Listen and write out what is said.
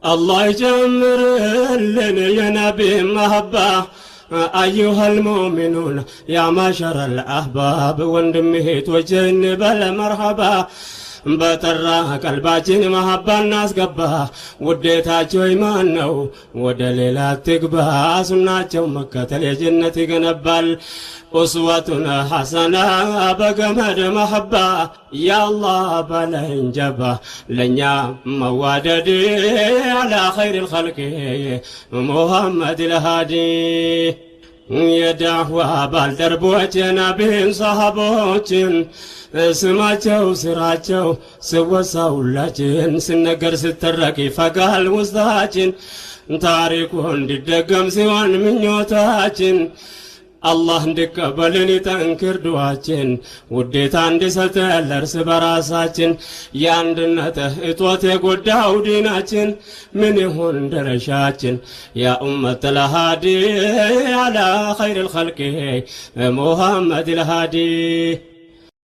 الله يجمر لنا يا نبي محبة أيها المؤمنون يا معشر الأحباب وندمه توجهن بلا مرحبا بترى قلباችን መሐባን አስገባ ውዴታቸው ኢማን ነው ወደ ሌላ ትግባ ሱናቸው መከተል የጀነት ይገነባል ኡስወቱን ሐሰና በገመድ መሐባ ያ አላህ በለኝ ጀባ ለኛ መዋደድ على خير الخلق محمد الهادي የዳህዋ ባልደረቦች ነቢይን ሰሃቦችን ስማቸው ስራቸው ስወሳውላችን ስነገር ስተረክ ይፈጋል ውስጣችን ታሪኩ እንዲደገም ሲሆን ምኞታችን አላህ እንዲቀበልን ይጠንክር ዱዓችን ውዴታ እንዲሰጠን ለእርስ በራሳችን የአንድነት እጦት የጎዳው ዲናችን ምን ይሁን ደረሻችን ያ ኡመት الهادي على خير الخلق محمد الهادي